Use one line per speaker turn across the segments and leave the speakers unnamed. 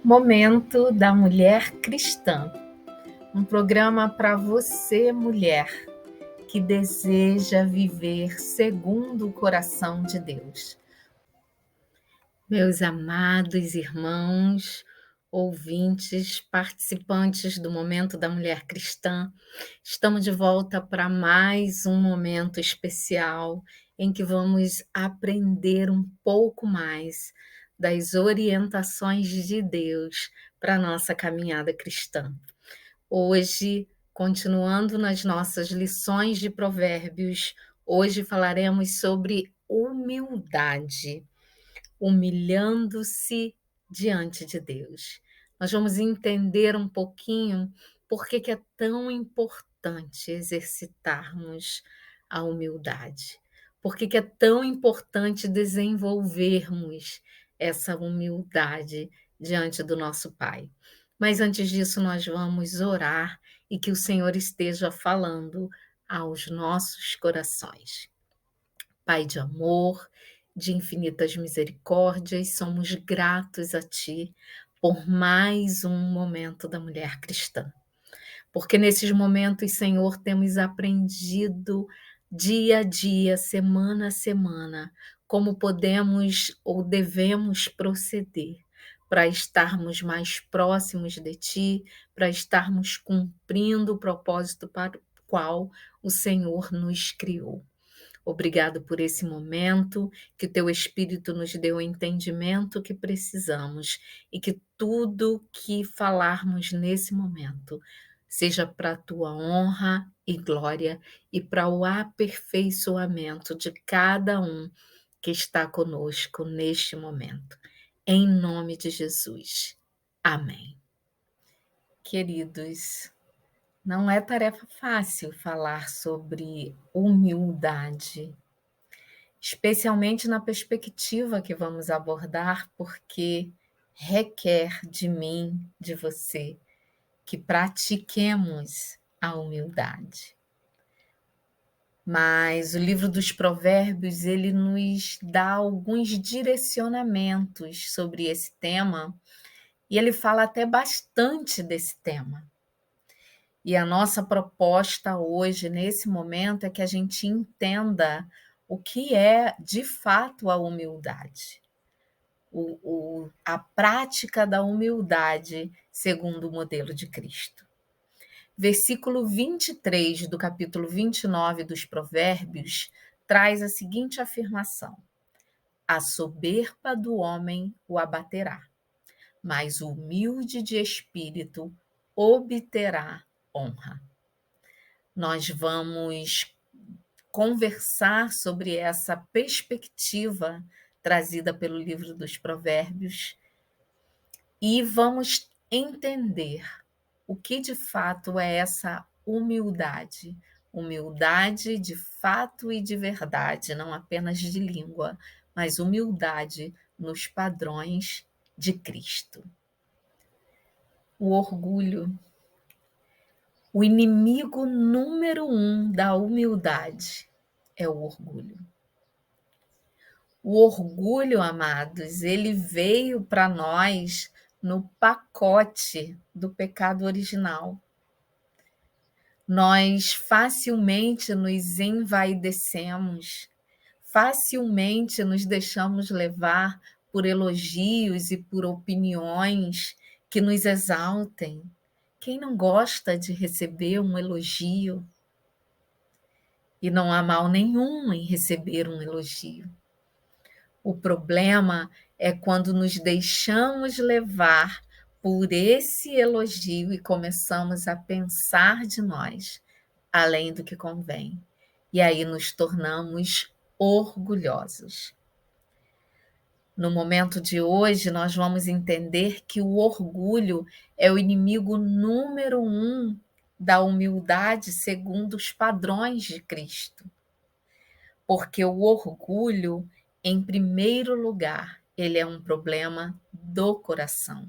Momento da Mulher Cristã, um programa para você, mulher, que deseja viver segundo o coração de Deus. Meus amados irmãos, ouvintes, participantes do Momento da Mulher Cristã, estamos de volta para mais um momento especial em que vamos aprender um pouco mais das orientações de Deus para a nossa caminhada cristã. Hoje, continuando nas nossas lições de Provérbios, hoje falaremos sobre humildade, humilhando-se diante de Deus. Nós vamos entender um pouquinho por que é tão importante exercitarmos a humildade, por que é tão importante desenvolvermos essa humildade diante do nosso Pai. Mas antes disso, nós vamos orar e que o Senhor esteja falando aos nossos corações. Pai de amor, de infinitas misericórdias, somos gratos a Ti por mais um momento da mulher cristã. Porque nesses momentos, Senhor, temos aprendido dia a dia, semana a semana, como podemos ou devemos proceder para estarmos mais próximos de Ti, para estarmos cumprindo o propósito para o qual o Senhor nos criou. Obrigado por esse momento, que o Teu Espírito nos deu o entendimento que precisamos e que tudo que falarmos nesse momento seja para a Tua honra e glória e para o aperfeiçoamento de cada um que está conosco neste momento. Em nome de Jesus. Amém. Queridos, não é tarefa fácil falar sobre humildade, especialmente na perspectiva que vamos abordar, porque requer de mim, de você, que pratiquemos a humildade. Mas o livro dos Provérbios, ele nos dá alguns direcionamentos sobre esse tema, e ele fala até bastante desse tema. E a nossa proposta hoje, nesse momento, é que a gente entenda o que é, de fato, a humildade. A prática da humildade segundo o modelo de Cristo. Versículo 23 do capítulo 29 dos Provérbios traz a seguinte afirmação: a soberba do homem o abaterá, mas o humilde de espírito obterá honra. Nós vamos conversar sobre essa perspectiva trazida pelo livro dos Provérbios e vamos entender o que de fato é essa humildade. Humildade de fato e de verdade, não apenas de língua, mas humildade nos padrões de Cristo. O orgulho. O inimigo número 1 da humildade é o orgulho. O orgulho, amados, ele veio para nós no pacote do pecado original. Nós facilmente nos envaidecemos, facilmente nos deixamos levar por elogios e por opiniões que nos exaltem. Quem não gosta de receber um elogio? E não há mal nenhum em receber um elogio. O problema é quando nos deixamos levar por esse elogio e começamos a pensar de nós além do que convém. E aí nos tornamos orgulhosos. No momento de hoje, nós vamos entender que o orgulho é o inimigo número 1 da humildade segundo os padrões de Cristo. Porque o orgulho, em primeiro lugar, ele é um problema do coração,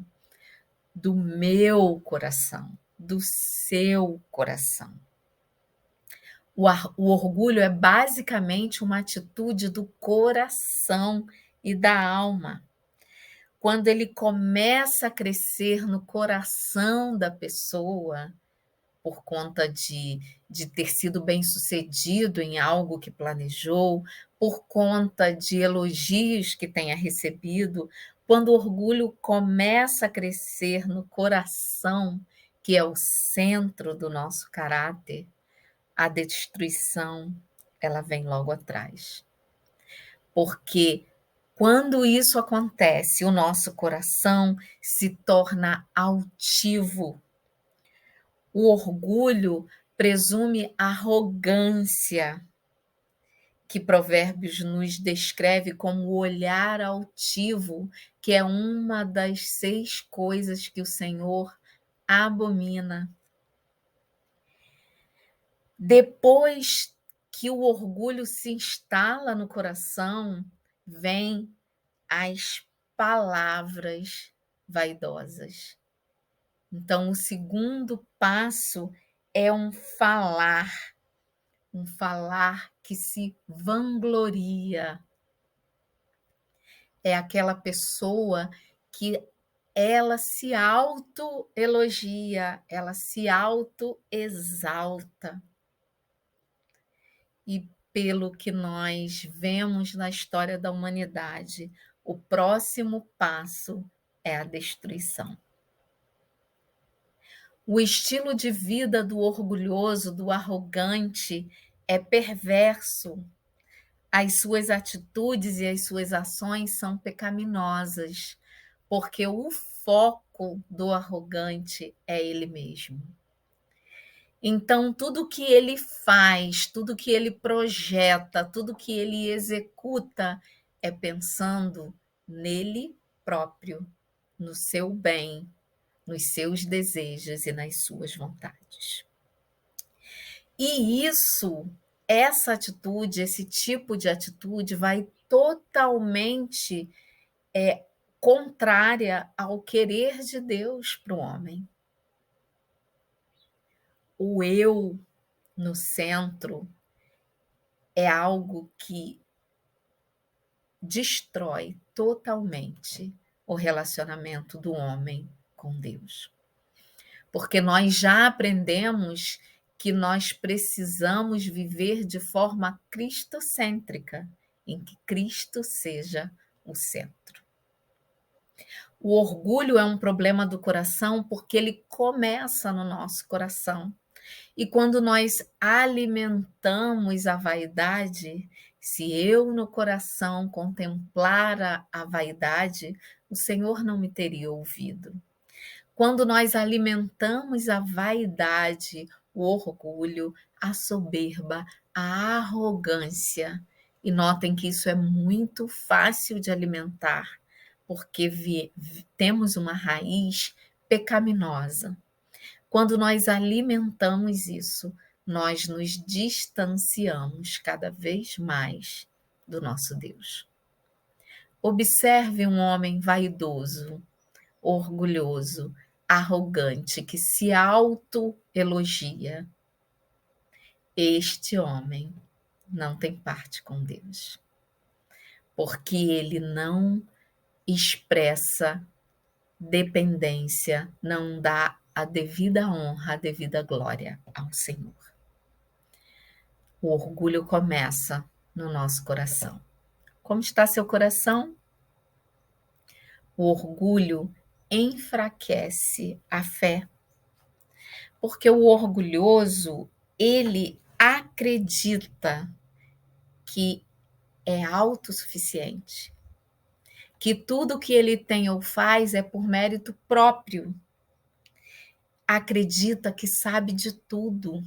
do meu coração, do seu coração. O orgulho é basicamente uma atitude do coração e da alma. quando ele começa a crescer no coração da pessoa, por conta de ter sido bem-sucedido em algo que planejou, por conta de elogios que tenha recebido, quando o orgulho começa a crescer no coração, que é o centro do nosso caráter, a destruição, ela vem logo atrás. Porque quando isso acontece, o nosso coração se torna altivo. O orgulho presume arrogância, que Provérbios nos descreve como o olhar altivo, que é uma das 6 coisas que o Senhor abomina. Depois que o orgulho se instala no coração, vem as palavras vaidosas. Então, o segundo passo é um falar que se vangloria. É aquela pessoa que ela se autoelogia, ela se autoexalta. E pelo que nós vemos na história da humanidade, o próximo passo é a destruição. O estilo de vida do orgulhoso, do arrogante, é perverso. As suas atitudes e as suas ações são pecaminosas, porque o foco do arrogante é ele mesmo. Então, tudo que ele faz, tudo que ele projeta, tudo que ele executa é pensando nele próprio, no seu bem, nos seus desejos e nas suas vontades. E essa atitude, esse tipo de atitude vai totalmente contrária ao querer de Deus para o homem. O eu no centro é algo que destrói totalmente o relacionamento do homem com Deus. Porque nós já aprendemos que nós precisamos viver de forma cristocêntrica, em que Cristo seja o centro. O orgulho é um problema do coração porque ele começa no nosso coração. E quando nós alimentamos a vaidade, se eu no coração contemplara a vaidade, o Senhor não me teria ouvido. Quando nós alimentamos a vaidade, o orgulho, a soberba, a arrogância, e notem que isso é muito fácil de alimentar, porque temos uma raiz pecaminosa. Quando nós alimentamos isso, nós nos distanciamos cada vez mais do nosso Deus. Observe um homem vaidoso, orgulhoso, arrogante, que se autoelogia. Este homem não tem parte com Deus, porque ele não expressa dependência, não dá a devida honra, a devida glória ao Senhor. O orgulho começa no nosso coração. Como está seu coração? O orgulho enfraquece a fé, porque o orgulhoso, ele acredita que é autossuficiente, que tudo que ele tem ou faz é por mérito próprio. Acredita que sabe de tudo,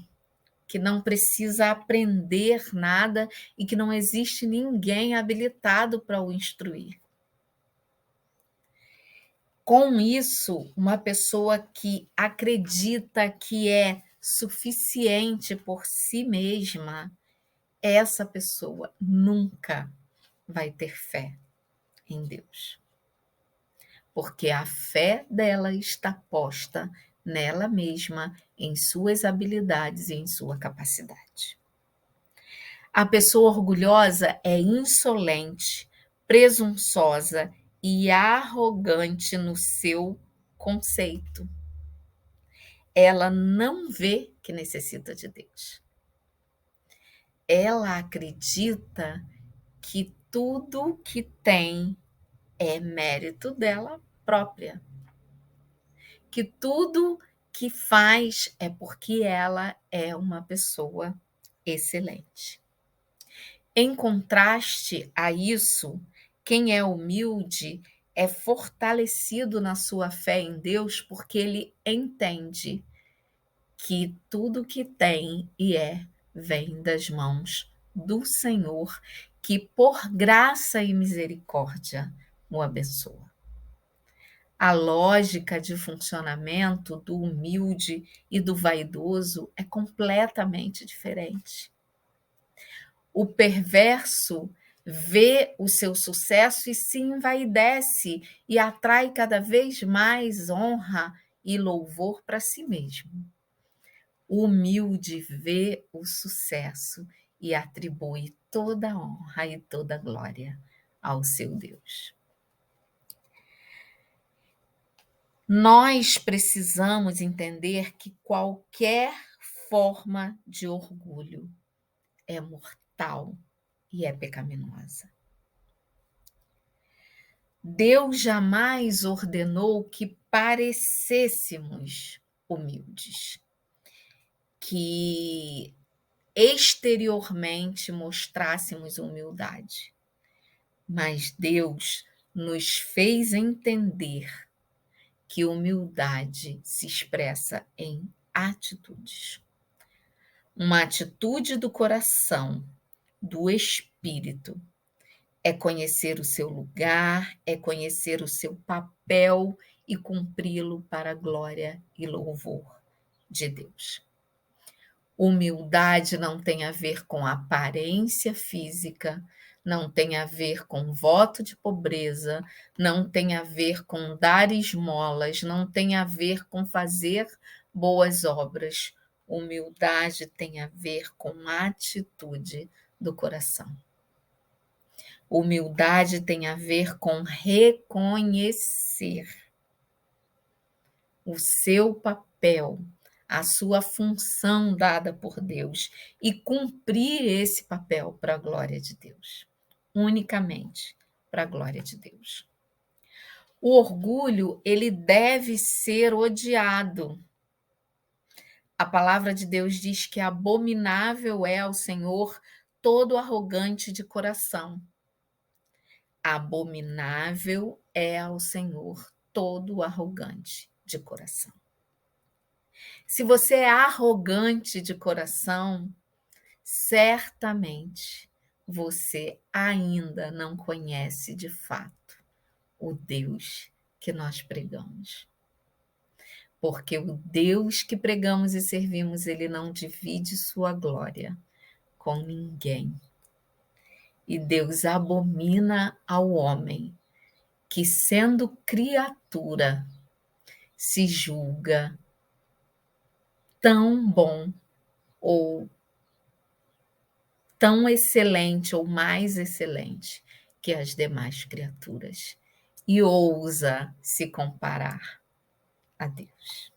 que não precisa aprender nada e que não existe ninguém habilitado para o instruir. Com isso, uma pessoa que acredita que é suficiente por si mesma, essa pessoa nunca vai ter fé em Deus. Porque a fé dela está posta nela mesma, em suas habilidades e em sua capacidade. A pessoa orgulhosa é insolente, presunçosa e arrogante no seu conceito. Ela não vê que necessita de Deus. Ela acredita que tudo que tem é mérito dela própria, que tudo que faz é porque ela é uma pessoa excelente. Em contraste a isso, quem é humilde é fortalecido na sua fé em Deus porque ele entende que tudo que tem e é vem das mãos do Senhor, que por graça e misericórdia o abençoa. A lógica de funcionamento do humilde e do vaidoso é completamente diferente. O perverso vê o seu sucesso e se envaidece e atrai cada vez mais honra e louvor para si mesmo. O humilde vê o sucesso e atribui toda a honra e toda a glória ao seu Deus. Nós precisamos entender que qualquer forma de orgulho é mortal e é pecaminosa. Deus jamais ordenou que parecêssemos humildes, que exteriormente mostrássemos humildade, mas Deus nos fez entender que humildade se expressa em atitudes. Uma atitude do coração, do espírito, é conhecer o seu lugar, é conhecer o seu papel e cumpri-lo para a glória e louvor de Deus. Humildade não tem a ver com aparência física, não tem a ver com voto de pobreza, não tem a ver com dar esmolas, não tem a ver com fazer boas obras. Humildade tem a ver com atitude do coração. Humildade tem a ver com reconhecer o seu papel, a sua função dada por Deus e cumprir esse papel para a glória de Deus, unicamente para a glória de Deus. O orgulho, ele deve ser odiado. A palavra de Deus diz que abominável é ao Senhor todo arrogante de coração. Abominável é ao Senhor todo arrogante de coração. Se você é arrogante de coração, certamente você ainda não conhece de fato o Deus que nós pregamos. Porque o Deus que pregamos e servimos, ele não divide sua glória com ninguém. E Deus abomina ao homem que, sendo criatura, se julga tão bom ou tão excelente ou mais excelente que as demais criaturas e ousa se comparar a Deus.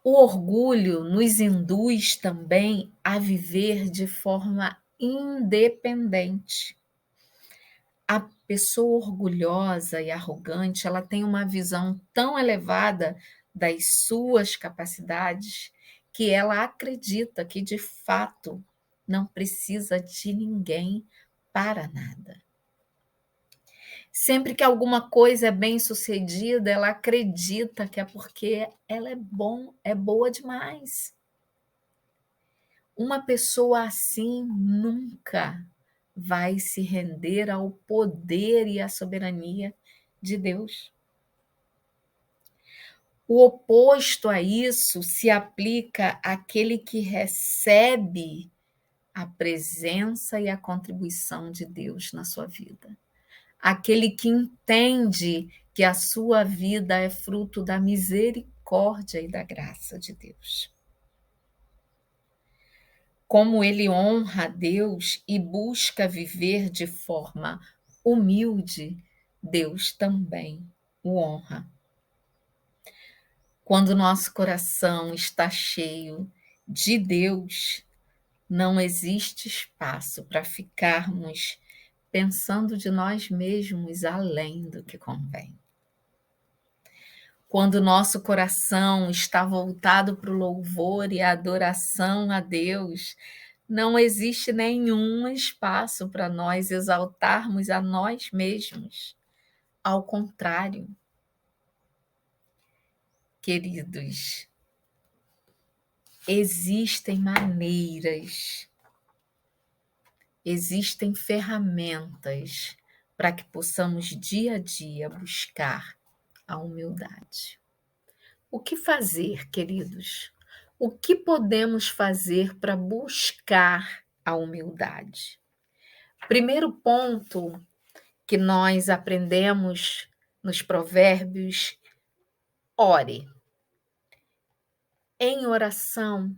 O orgulho nos induz também a viver de forma independente. A pessoa orgulhosa e arrogante, ela tem uma visão tão elevada das suas capacidades que ela acredita que, de fato, não precisa de ninguém para nada. Sempre que alguma coisa é bem-sucedida, ela acredita que é porque ela é boa demais. Uma pessoa assim nunca vai se render ao poder e à soberania de Deus. O oposto a isso se aplica àquele que recebe a presença e a contribuição de Deus na sua vida. Aquele que entende que a sua vida é fruto da misericórdia e da graça de Deus. Como ele honra a Deus e busca viver de forma humilde, Deus também o honra. Quando nosso coração está cheio de Deus, não existe espaço para ficarmos pensando de nós mesmos além do que convém. Quando nosso coração está voltado para o louvor e a adoração a Deus, não existe nenhum espaço para nós exaltarmos a nós mesmos. Ao contrário, queridos, existem maneiras, existem ferramentas para que possamos dia a dia buscar a humildade. O que fazer, queridos? O que podemos fazer para buscar a humildade? Primeiro ponto que nós aprendemos nos provérbios: ore. Em oração,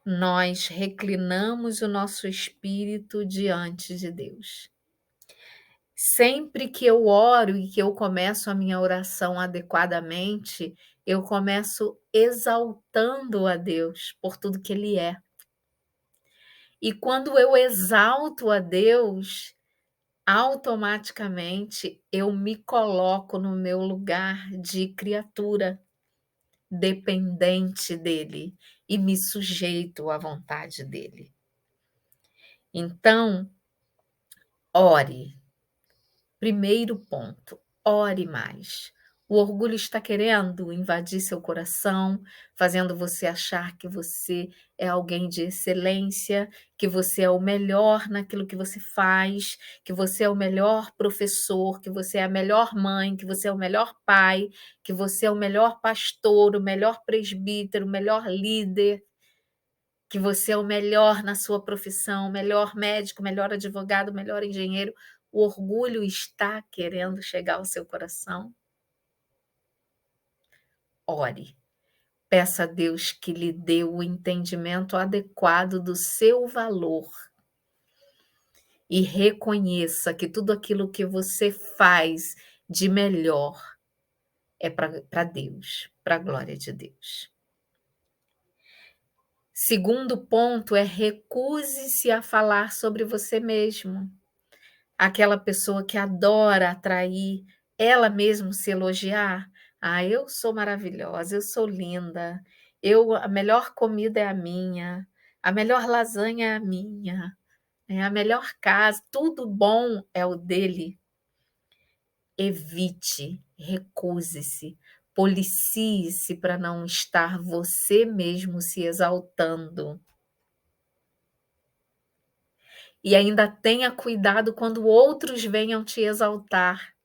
nós reclinamos o nosso espírito diante de Deus. Sempre que eu oro e que eu começo a minha oração adequadamente, eu começo exaltando a Deus por tudo que Ele é. E quando eu exalto a Deus, automaticamente eu me coloco no meu lugar de criatura, dependente dele, e me sujeito à vontade dele. Então, ore. Primeiro ponto, ore mais. O orgulho está querendo invadir seu coração, fazendo você achar que você é alguém de excelência, que você é o melhor naquilo que você faz, que você é o melhor professor, que você é a melhor mãe, que você é o melhor pai, que você é o melhor pastor, o melhor presbítero, o melhor líder, que você é o melhor na sua profissão, o melhor médico, o melhor advogado, o melhor engenheiro. O orgulho está querendo chegar ao seu coração? Ore. Peça a Deus que lhe dê o entendimento adequado do seu valor. E reconheça que tudo aquilo que você faz de melhor é para Deus, para a glória de Deus. Segundo ponto é: recuse-se a falar sobre você mesmo. Aquela pessoa que adora atrair, ela mesma se elogiar. Ah, eu sou maravilhosa, eu sou linda, a melhor comida é a minha, a melhor lasanha é a minha, a melhor casa, tudo bom é o dele. Evite, recuse-se, policie-se para não estar você mesmo se exaltando. E ainda tenha cuidado quando outros venham te exaltar,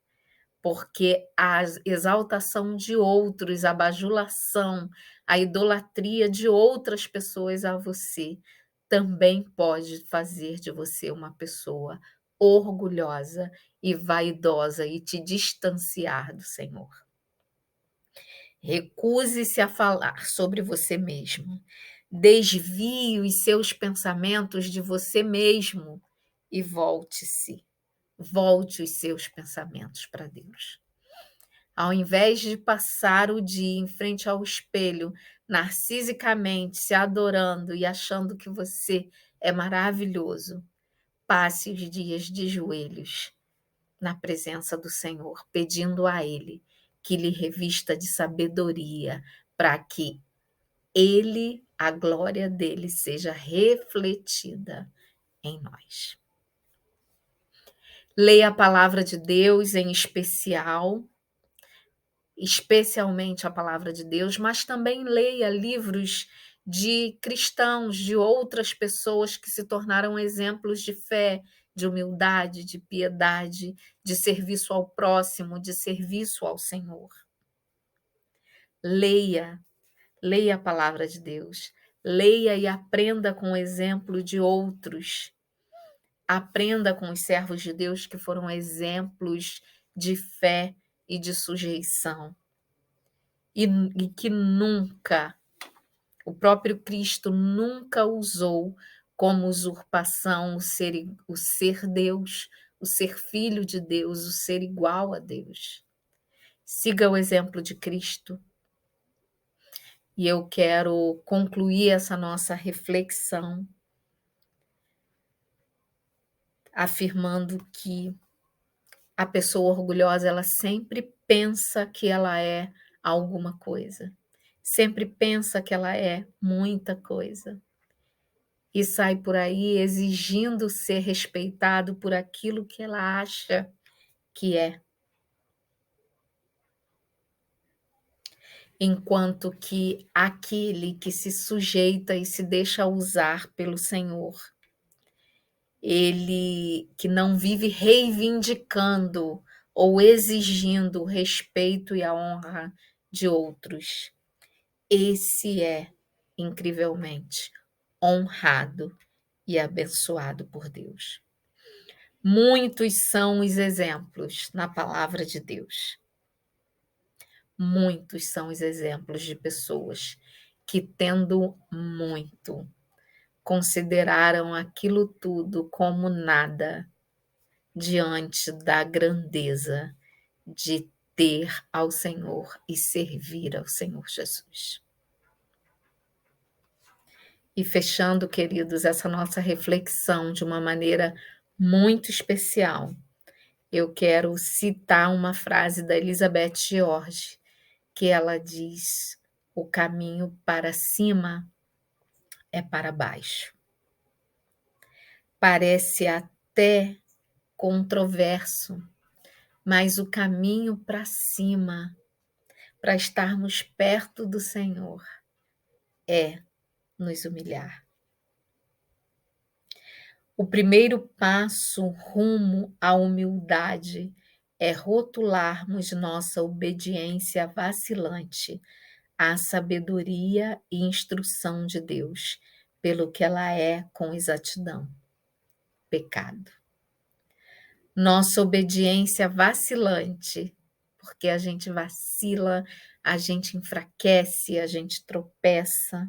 porque a exaltação de outros, a bajulação, a idolatria de outras pessoas a você, também pode fazer de você uma pessoa orgulhosa e vaidosa e te distanciar do Senhor. Recuse-se a falar sobre você mesmo. Desvie os seus pensamentos de você mesmo e volte-se. Volte os seus pensamentos para Deus. Ao invés de passar o dia em frente ao espelho, narcisicamente, se adorando e achando que você é maravilhoso, passe os dias de joelhos na presença do Senhor, pedindo a Ele que lhe revista de sabedoria, para que Ele, a glória dele, seja refletida em nós. Leia a palavra de Deus em especialmente a palavra de Deus, mas também leia livros de cristãos, de outras pessoas que se tornaram exemplos de fé, de humildade, de piedade, de serviço ao próximo, de serviço ao Senhor. Leia a palavra de Deus. Leia e aprenda com o exemplo de outros. Aprenda com os servos de Deus que foram exemplos de fé e de sujeição. E que nunca, o próprio Cristo nunca usou como usurpação o ser Deus, o ser filho de Deus, o ser igual a Deus. Siga o exemplo de Cristo. E eu quero concluir essa nossa reflexão afirmando que a pessoa orgulhosa, ela sempre pensa que ela é alguma coisa, sempre pensa que ela é muita coisa e sai por aí exigindo ser respeitado por aquilo que ela acha que é, enquanto que aquele que se sujeita e se deixa usar pelo Senhor, ele que não vive reivindicando ou exigindo o respeito e a honra de outros, esse é incrivelmente honrado e abençoado por Deus. Muitos são os exemplos na palavra de Deus. Muitos são os exemplos de pessoas que, tendo muito, consideraram aquilo tudo como nada diante da grandeza de ter ao Senhor e servir ao Senhor Jesus. E fechando, queridos, essa nossa reflexão de uma maneira muito especial, eu quero citar uma frase da Elizabeth George, que ela diz: o caminho para cima é para baixo. Parece até controverso, mas o caminho para cima, para estarmos perto do Senhor, é nos humilhar. O primeiro passo rumo à humildade é rotularmos nossa obediência vacilante à sabedoria e instrução de Deus, pelo que ela é com exatidão: pecado. Nossa obediência vacilante, porque a gente vacila, a gente enfraquece, a gente tropeça.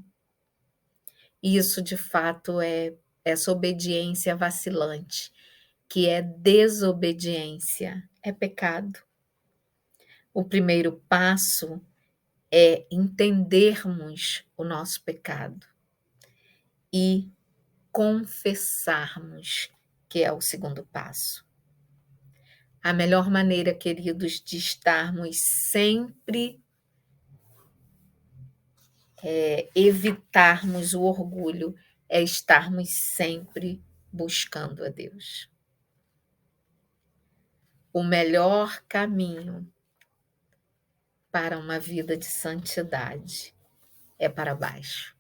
Isso, de fato, é essa obediência vacilante, que é desobediência, é pecado. O primeiro passo é entendermos o nosso pecado e confessarmos, que é o segundo passo. A melhor maneira, queridos, de estarmos sempre evitarmos o orgulho é estarmos sempre buscando a Deus. O melhor caminho para uma vida de santidade é para baixo.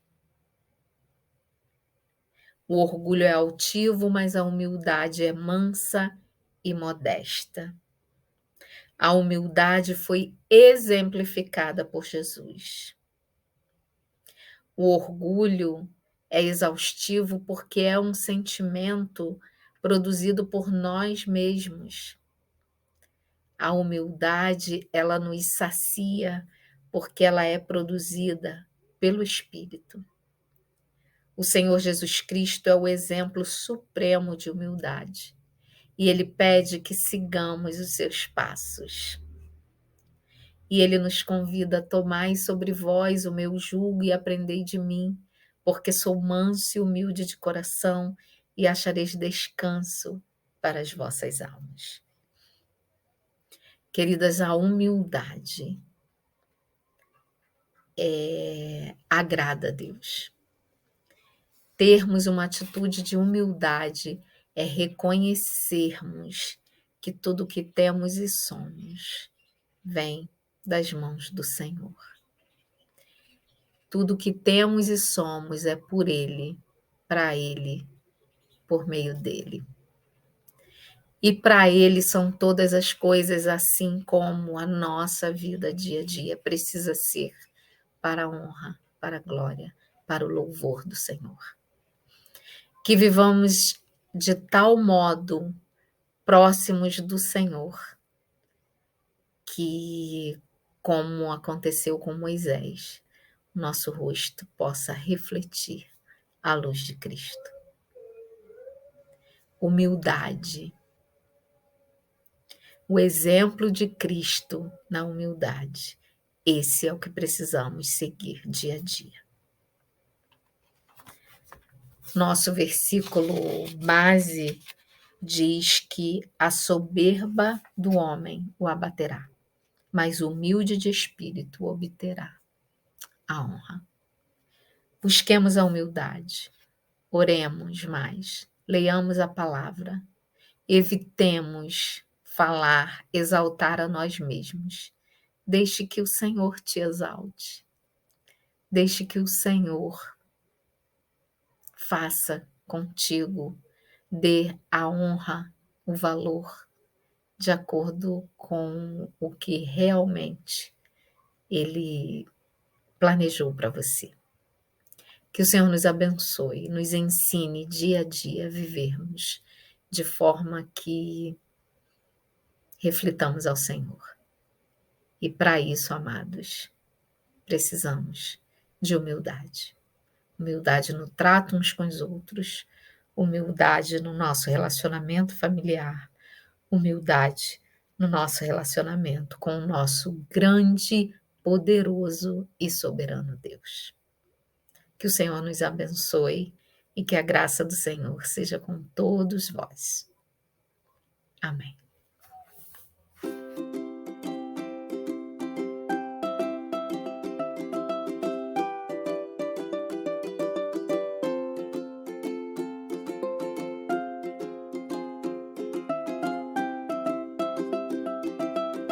O orgulho é altivo, mas a humildade é mansa e modesta. A humildade foi exemplificada por Jesus. O orgulho é exaustivo porque é um sentimento produzido por nós mesmos. A humildade, ela nos sacia porque ela é produzida pelo Espírito. O Senhor Jesus Cristo é o exemplo supremo de humildade e Ele pede que sigamos os seus passos. E Ele nos convida a tomar sobre vós o meu jugo e aprendei de mim, porque sou manso e humilde de coração e achareis descanso para as vossas almas. Queridas, a humildade agrada a Deus. Termos uma atitude de humildade é reconhecermos que tudo o que temos e somos vem das mãos do Senhor. Tudo o que temos e somos é por Ele, para Ele, por meio dEle. E para Ele são todas as coisas, assim como a nossa vida dia a dia precisa ser para a honra, para a glória, para o louvor do Senhor. Que vivamos de tal modo próximos do Senhor, que, como aconteceu com Moisés, nosso rosto possa refletir a luz de Cristo. humildade. O exemplo de Cristo na humildade. Esse é o que precisamos seguir dia a dia. Nosso versículo base diz que a soberba do homem o abaterá, mas o humilde de espírito obterá a honra. Busquemos a humildade, oremos mais, leiamos a palavra, evitemos falar, exaltar a nós mesmos. Deixe que o Senhor te exalte. Deixe que o Senhor faça contigo, dê a honra, o valor, de acordo com o que realmente Ele planejou para você. Que o Senhor nos abençoe, nos ensine dia a dia a vivermos de forma que reflitamos ao Senhor. E para isso, amados, precisamos de humildade. Humildade no trato uns com os outros, humildade no nosso relacionamento familiar, humildade no nosso relacionamento com o nosso grande, poderoso e soberano Deus. Que o Senhor nos abençoe e que a graça do Senhor seja com todos vós. Amém.